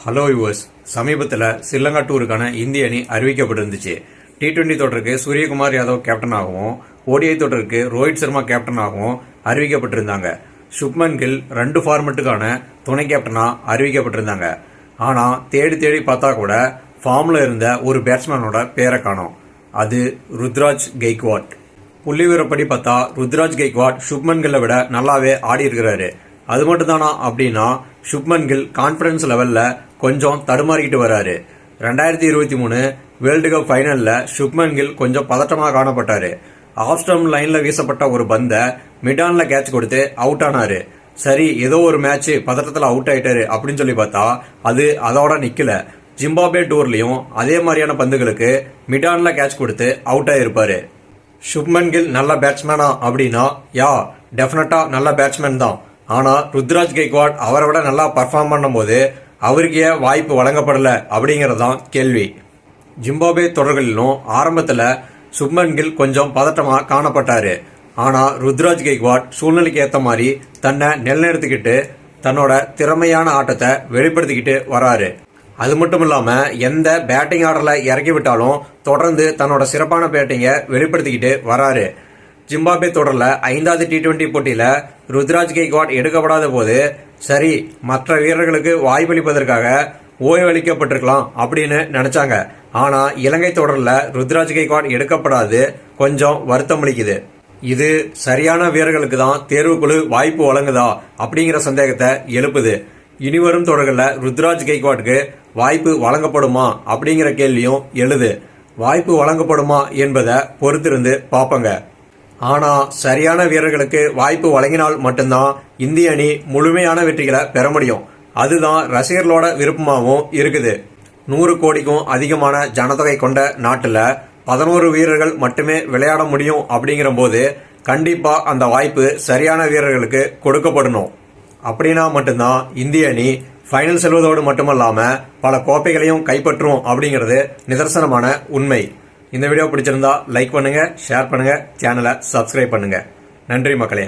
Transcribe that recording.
Hello yours. சமீபத்தில் ஸ்ரீலங்கா டூருக்கான இந்திய அணி அறிவிக்கப்பட்டிருந்துச்சு. T20 தொடருக்கு சூரியகுமார் யாதவ் கேப்டனாகவும் ODI தொடருக்கு ரோஹித் சர்மா கேப்டனாகவும் அறிவிக்கப்பட்டிருந்தாங்க. சுப்மன் கில் 2 ஃபார்மெட்டுக்கான துணை கேப்டனா அறிவிக்கப்பட்டிருந்தாங்க. ஆனா தேடி தேடி பார்த்தா கூட ஃபார்ம்ல இருந்த ஒரு பேட்ஸ்மேனோட பேரை காணோம். அது ருத்ராஜ் கெய்க்வாட். புள்ளிவிவரப்படி பார்த்தா ருத்ராஜ் கெய்க்வாட் சுப்மன் கில்லை விட நல்லாவே ஆடி இருக்கிறாரு. அது மட்டும் தானா அப்படின்னா சுப்மன் கில் கான்பிடன்ஸ் லெவல்ல கொஞ்சம் தடுமாறிக்கிட்டு வராரு. 2023 வேர்ல்டு கப் ஃபைனல்ல சுப்மன் கில் கொஞ்சம் பதட்டமா காணப்பட்டாரு. ஆஃப் ஸ்டம்ப் லைன்ல வீசப்பட்ட ஒரு பந்தை மிடான்ல கேட்ச் கொடுத்து அவுட் ஆனாரு. சரி, ஏதோ ஒரு மேட்ச் பதட்டத்துல அவுட் ஆயிட்டாரு அப்படின்னு சொல்லி பார்த்தா அது அதோட நிக்கல. ஜிம்பாப்வே டூர்லயும் அதே மாதிரியான பந்துகளுக்கு மிடான்ல கேட்ச் கொடுத்து அவுட் ஆயிருப்பாரு. சுப்மன் கில் நல்ல பேட்ஸ்மேனா அப்படின்னா டெஃபினட்டா நல்ல பேட்ஸ்மேன் தான். ஆனா ருத்ராஜ் கெய்க்வாட் அவரை விட நல்லா பர்ஃபார்ம் பண்ணும்போது அவருக்கே வாய்ப்பு வழங்கப்படல அப்படிங்கறதுதான் கேள்வி. ஜிம்பாப்வே தொடர்களிலும் ஆரம்பத்துல சுப்மன் கில் கொஞ்சம் பதட்டமா காணப்பட்டாரு. ஆனா ருத்ராஜ் கெய்க்வாட் சூழ்நிலைக்கு ஏத்த மாதிரி தன்னை நிலைநிறுத்திக்கிட்டு தன்னோட திறமையான ஆட்டத்தை வெளிப்படுத்திக்கிட்டு வராரு. அது மட்டும் இல்லாம எந்த பேட்டிங் ஆர்டர்ல இறக்கி விட்டாலும் தொடர்ந்து தன்னோட சிறப்பான பேட்டிங்கை வெளிப்படுத்திக்கிட்டு வராரு. ஜிம்பாப்வே தொடர்ல 5வது T20 போட்டியில ருத்ராஜ் கெய்க்வாட் எடுக்கப்படாத போது சரி, மற்ற வீரர்களுக்கு வாய்ப்பளிப்பதற்காக ஓய்வளிக்கப்பட்டிருக்கலாம் அப்படின்னு நினைச்சாங்க. ஆனா இலங்கை தொடர்ல ருத்ராஜ் கெய்க்வாட் எடுக்கப்படாது கொஞ்சம் வருத்தம் அளிக்குது. இது சரியான வீரர்களுக்கு தான் தேர்வுக்குழு வாய்ப்பு வழங்குதா அப்படிங்கிற சந்தேகத்தை எழுப்புது. இனிவரும் தொடர்கள்ல ருத்ராஜ் கெய்க்வாட்க்கு வாய்ப்பு வழங்கப்படுமா அப்படிங்கிற கேள்வியும் எழுது. வாய்ப்பு வழங்கப்படுமா என்பதை பொறுத்திருந்து பார்ப்பங்க. ஆனா சரியான வீரர்களுக்கு வாய்ப்பு வழங்கினால் மட்டும்தான் இந்திய அணி முழுமையான வெற்றிகளை பெற முடியும். அதுதான் ரசிகர்களோட விருப்பமாகவும் இருக்குது. 100 கோடிக்கும் அதிகமான ஜனத்தொகை கொண்ட நாட்டுல 11 வீரர்கள் மட்டுமே விளையாட முடியும் அப்படிங்கிற போது கண்டிப்பா அந்த வாய்ப்பு சரியான வீரர்களுக்கு கொடுக்கப்படணும். அப்படின்னா மட்டும்தான் இந்திய அணி ஃபைனல் செல்வதோடு மட்டுமல்லாம பல கோப்பைகளையும் கைப்பற்றும் அப்படிங்கிறது நிதர்சனமான உண்மை. இந்த வீடியோ பிடிச்சிருந்தா லைக் பண்ணுங்க, ஷேர் பண்ணுங்க, சேனலை சப்ஸ்கிரைப் பண்ணுங்க. நன்றி மக்களே.